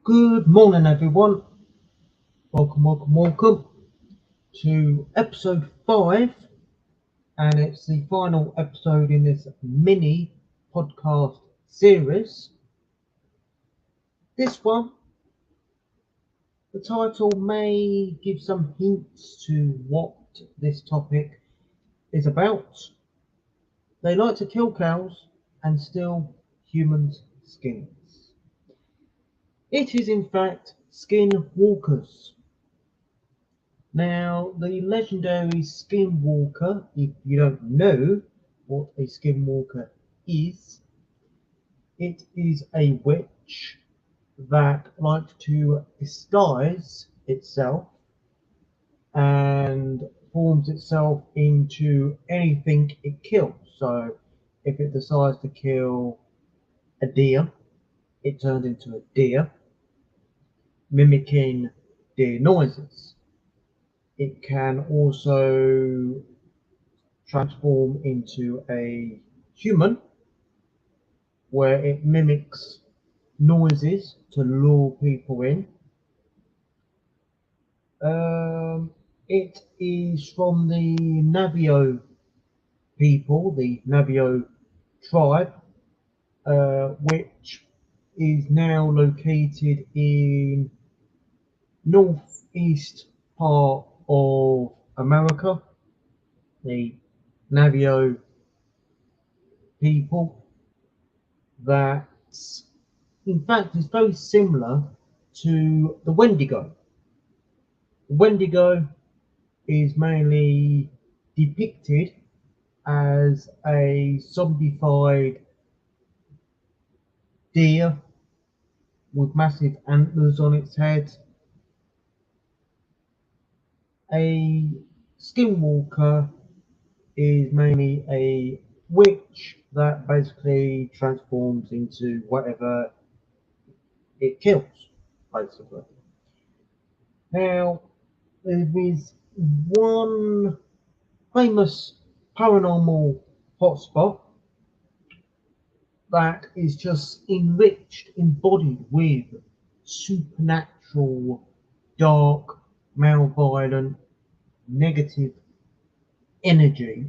Good morning, everyone. Welcome to episode 5, and it's the final episode in this mini podcast series. This one, the title may give some hints to what this topic is about. They like to kill cows and steal humans' skins. It is, in fact, skin walkers. Now, the legendary Skinwalker, if you don't know what a Skinwalker is, it is a witch that likes to disguise itself and forms itself into anything it kills. So, if it decides to kill a deer, it turns into a deer, mimicking deer noises. It can also transform into a human where it mimics noises to lure people in. It is from the Navajo people, the Navajo tribe, which is now located in northeast part of America. The Navajo people that in fact is very similar to the Wendigo. The Wendigo is mainly depicted as a zombified deer with massive antlers on its head. A skinwalker is mainly a witch that basically transforms into whatever it kills, basically. Now, there is one famous paranormal hotspot that is just enriched, embodied with supernatural, dark, malevolent, negative energy,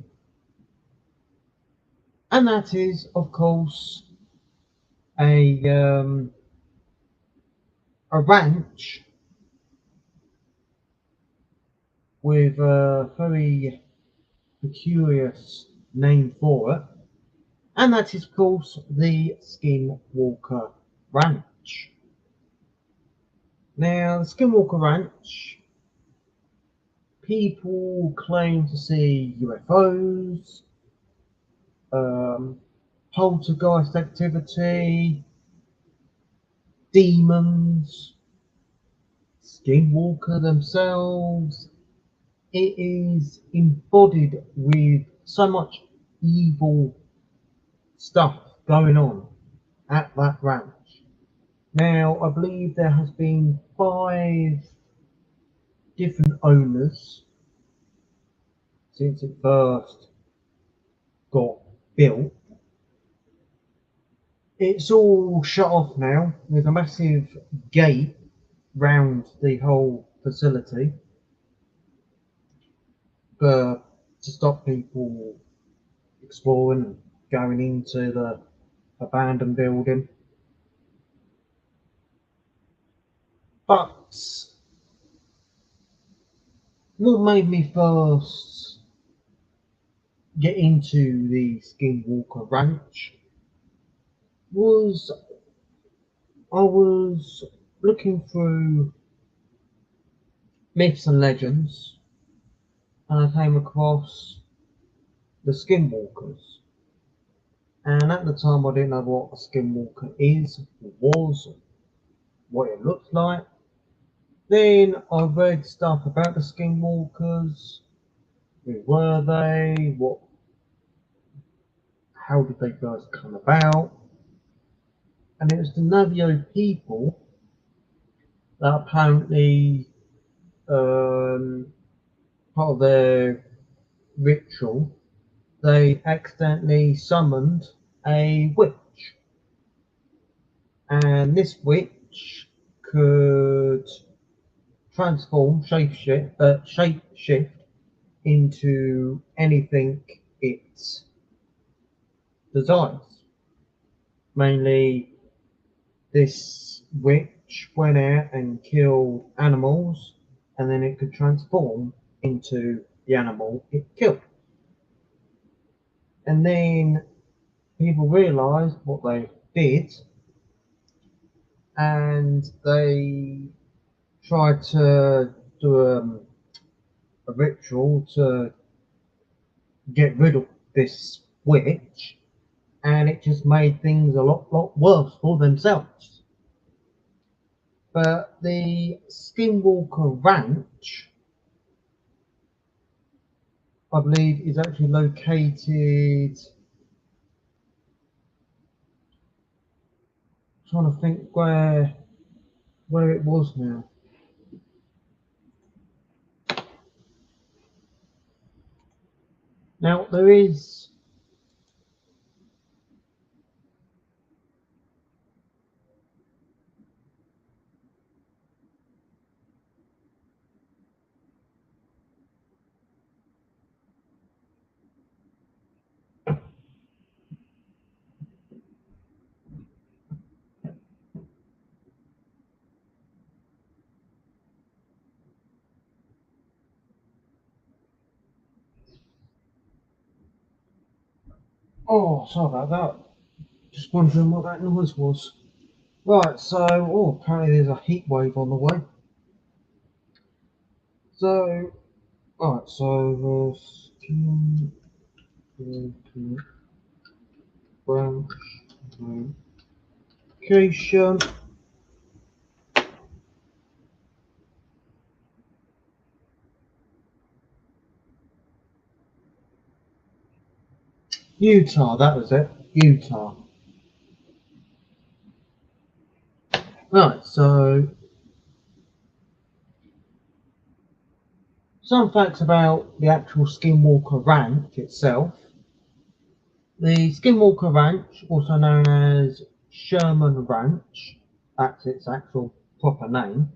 and that is, of course, a um, a ranch with a very peculiar name for it, and that is, of course, the Skinwalker Ranch. Now, the Skinwalker Ranch, people claim to see UFOs, um, poltergeist activity, demons, Skinwalker themselves. It is embodied with so much evil stuff going on at that ranch. Now, I believe there has been 5 different owners since it first got built. It's all shut off now. There's a massive gate round the whole facility for to stop people exploring and going into the abandoned building. But what made me first get into the Skinwalker Ranch was I was looking through myths and legends and I came across the Skinwalkers. And at the time, I didn't know what a Skinwalker is, was, what it looked like. Then I read stuff about the Skinwalkers. Who were they? How did they first come about? And it was the Navajo people that apparently, part of their ritual, they accidentally summoned a witch. And this witch could transform, shape shift into anything it desires. Mainly, this witch went out and killed animals, and then it could transform into the animal it killed. And then people realised what they did, and they tried to do a ritual to get rid of this witch, and it just made things a lot worse for themselves. But the Skinwalker Ranch, I believe, is actually located. I'm trying to think where it was now. Now there is. Oh, sorry about that. Just wondering what that noise was. Right, so apparently there's a heat wave on the way. So, right, so the branch location. Utah, that was it. Utah. Right, so some facts about the actual Skinwalker Ranch itself. The Skinwalker Ranch, also known as Sherman Ranch, that's its actual proper name,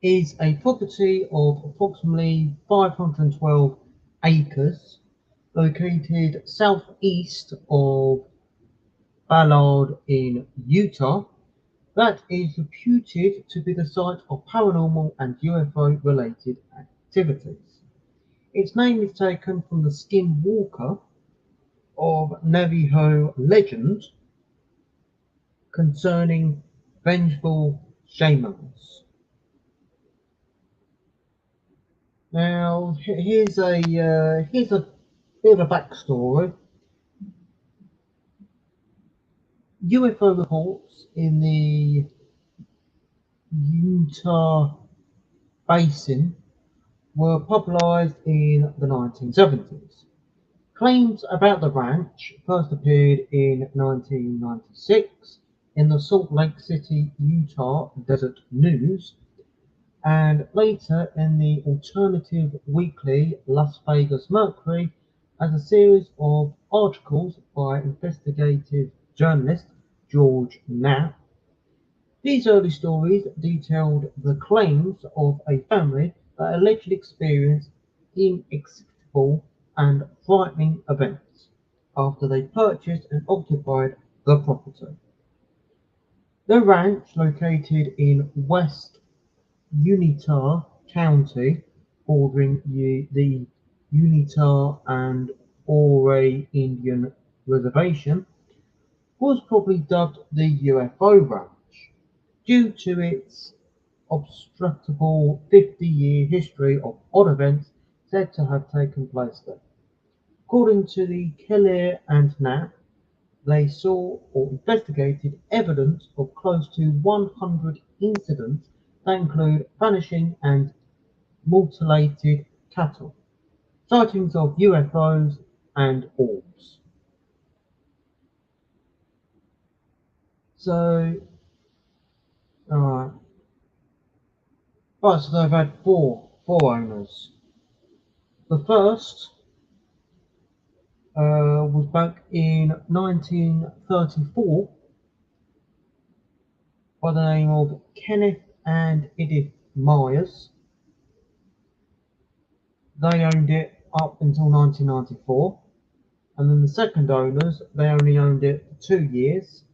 is a property of approximately 512 acres located southeast of Ballard in Utah that is reputed to be the site of paranormal and UFO related activities. Its name is taken from the Skinwalker of Navajo legend concerning vengeful shamans. Now, here's a bit of a backstory. UFO reports in the Utah Basin were popularized in the 1970s. Claims about the ranch first appeared in 1996 in the Salt Lake City, Utah Desert News, and later in the alternative weekly Las Vegas Mercury as a series of articles by investigative journalist George Knapp. These early stories detailed the claims of a family that allegedly experienced inexplicable and frightening events after they purchased and occupied the property. The ranch, located in West Unitah County, bordering the Unitah and Ouray Indian Reservation, was probably dubbed the UFO Ranch due to its obstructable 50-year history of odd events said to have taken place there. According to the Keller and Knapp, they saw or investigated evidence of close to 100 incidents that include vanishing and mutilated cattle, sightings of UFOs and orbs. So, alright. Right, so they've had four owners. The first was back in 1934 by the name of Kenneth and Edith Myers. They owned it up until 1994, and then the second owners, they only owned it for 2 years,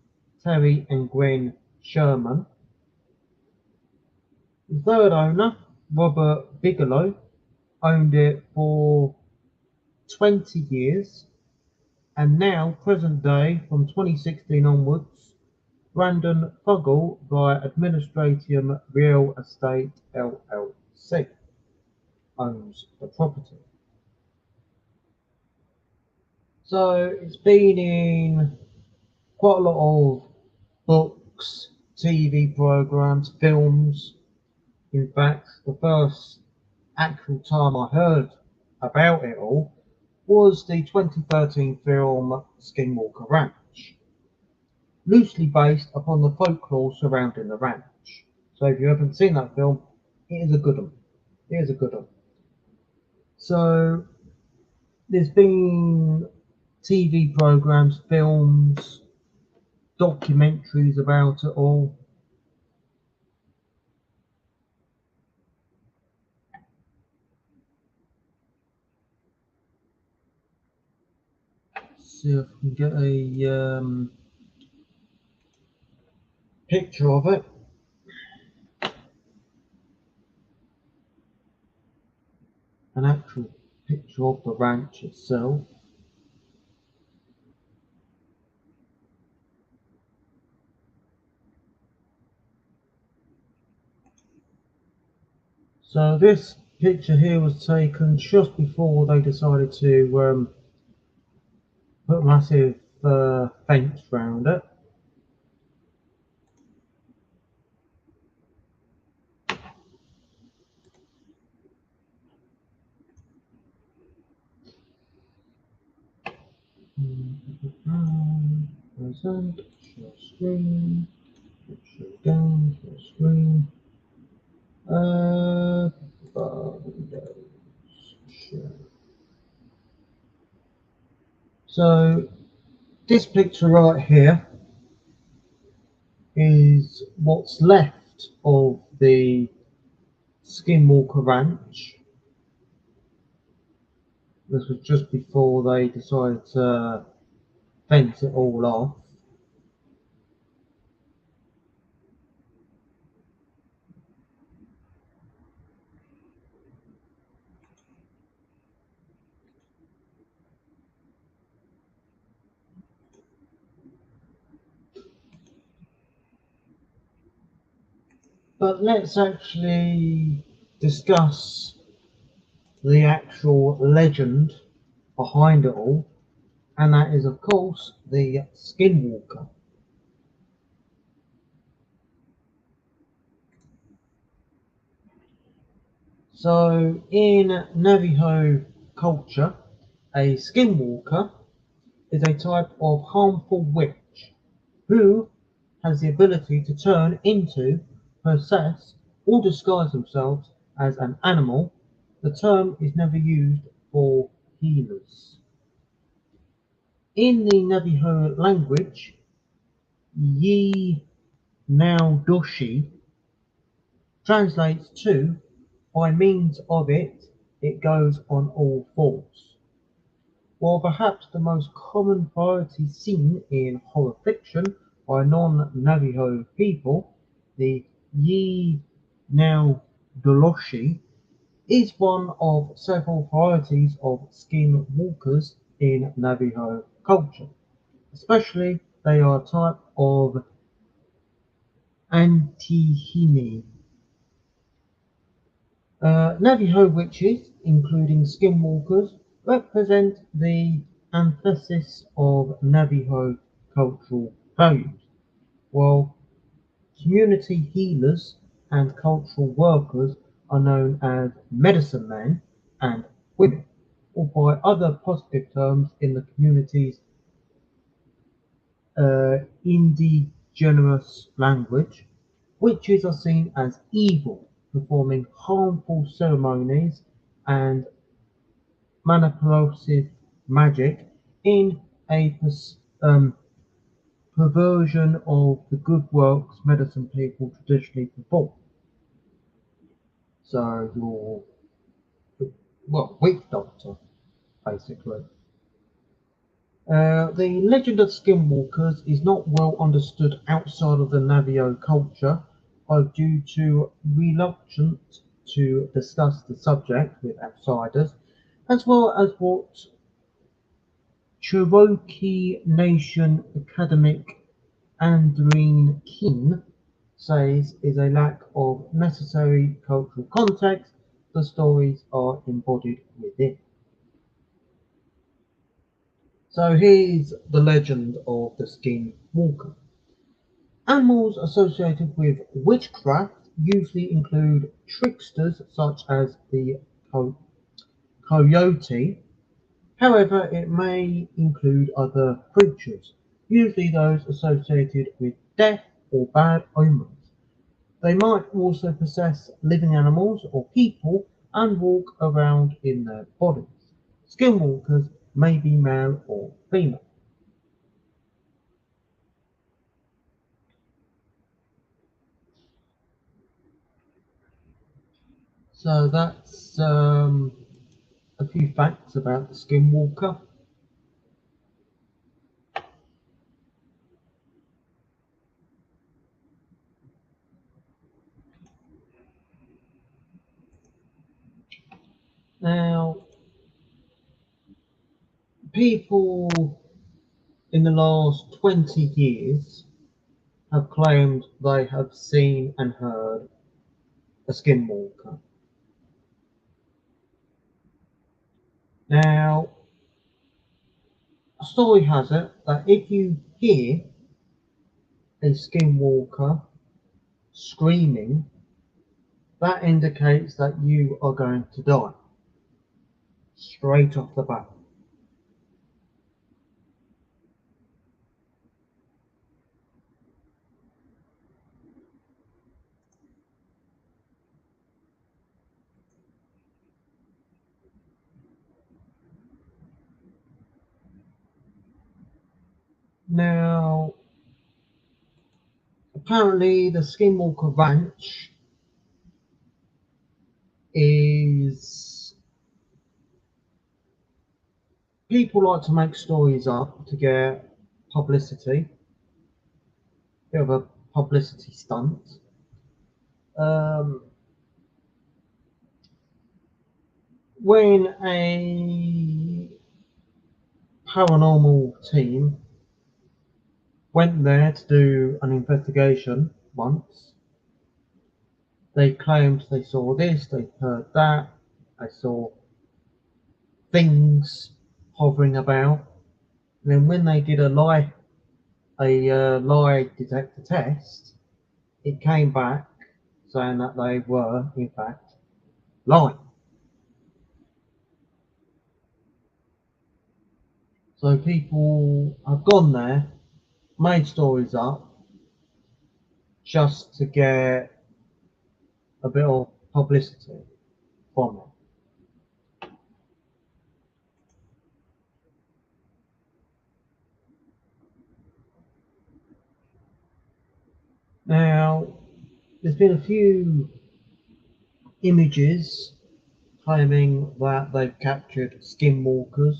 Terry and Gwen Sherman. The third owner, Robert Bigelow, owned it for 20 years, and now, present day, from 2016 onwards, Brandon Fuggle via Administration Real Estate LLC owns the property. So it's been in quite a lot of books, TV programs, films. In fact, the first actual time I heard about it all was the 2013 film Skinwalker Ranch, loosely based upon the folklore surrounding the ranch. So if you haven't seen that film, it is a good one. It is a good one. So there's been TV programs, films, documentaries about it all. See if I can get a picture of it. An actual picture of the ranch itself. So this picture here was taken just before they decided to put a massive fence around it. Present, share screen, share down, share screen. Uh, Windows, share. So this picture right here is what's left of the Skinwalker Ranch. This was just before they decided to fence it all off. But let's actually discuss the actual legend behind it all, and that is, of course, the Skinwalker. So, in Navajo culture, a Skinwalker is a type of harmful witch who has the ability to turn into, possess, or disguise themselves as an animal. The term is never used for healers. In the Navajo language, Yi Now Doshi translates to, by means of it, it goes on all fours. While perhaps the most common variety seen in horror fiction by non-Navajo people, the Yi Now Doloshi is one of several varieties of skinwalkers in Navajo culture. Especially, they are a type of Antihine. Navajo witches, including skinwalkers, represent the antithesis of Navajo cultural values, while community healers and cultural workers are known as medicine men and women, or by other positive terms in the community's indigenous language. Witches are seen as evil, performing harmful ceremonies and manipulative magic in a perversion of the good works medicine people traditionally perform. So you're, well, witch doctor, basically. The legend of skinwalkers is not well understood outside of the Navajo culture, due to reluctance to discuss the subject with outsiders, as well as what Cherokee Nation academic Andreen King says is a lack of necessary cultural context the stories are embodied within. So here's the legend of the skinwalker. Animals associated with witchcraft usually include tricksters such as the coyote. However, it may include other creatures, usually those associated with death or bad omens. They might also possess living animals or people and walk around in their bodies. Skinwalkers may be male or female. So that's a few facts about the skinwalker. Now, people in the last 20 years have claimed they have seen and heard a skinwalker. Now, a story has it that if you hear a skinwalker screaming, that indicates that you are going to die straight off the bat. Now, apparently, the Skinwalker Ranch is people like to make stories up to get publicity, bit of a publicity stunt. Um, when a paranormal team went there to do an investigation once, they claimed they saw this, they heard that, they saw things hovering about. And then when they did a lie detector test, it came back saying that they were, in fact, lying. So people have gone there, made stories up, just to get a bit of publicity from it. Now, there's been a few images claiming that they've captured skinwalkers.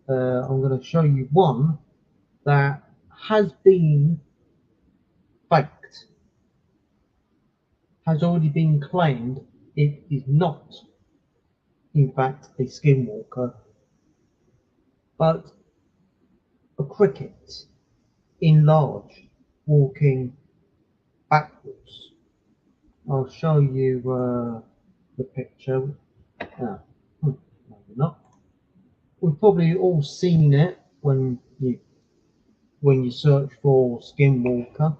I'm going to show you one that has been faked, has already been claimed it is not, in fact, a skinwalker, but a cricket enlarged walking backwards. I'll show you the picture. Maybe not. We've probably all seen it when you search for skinwalker.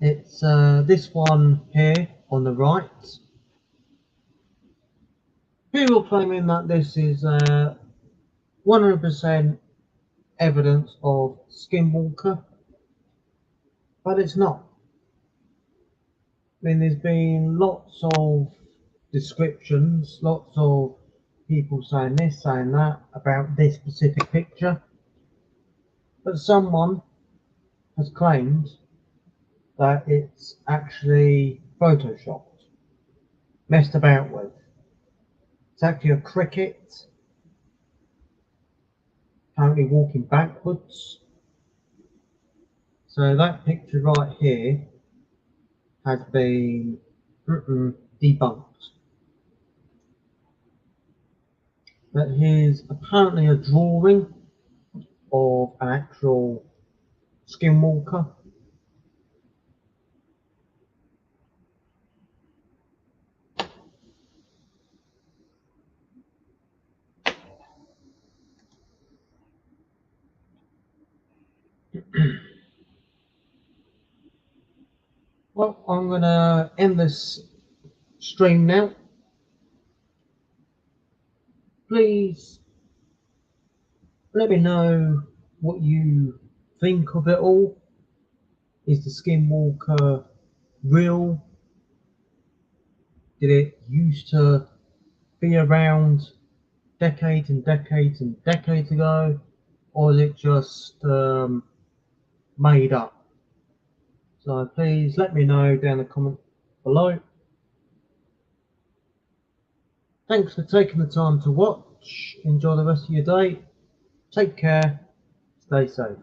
It's this one here on the right. People claiming that this is 100% evidence of skinwalker, but it's not. I mean, there's been lots of descriptions, lots of people saying this, saying that about this specific picture, but someone has claimed that it's actually photoshopped, messed about with. It's actually a cricket, apparently walking backwards. So that picture right here has been debunked. But here's apparently a drawing of an actual skinwalker. Well, I'm gonna end this stream now. Please let me know what you think of it all. Is the skinwalker real? Did it used to be around decades and decades and decades ago, or is it just made up? So please let me know down in the comment below. Thanks for taking the time to watch. Enjoy the rest of your day. Take care. Stay safe.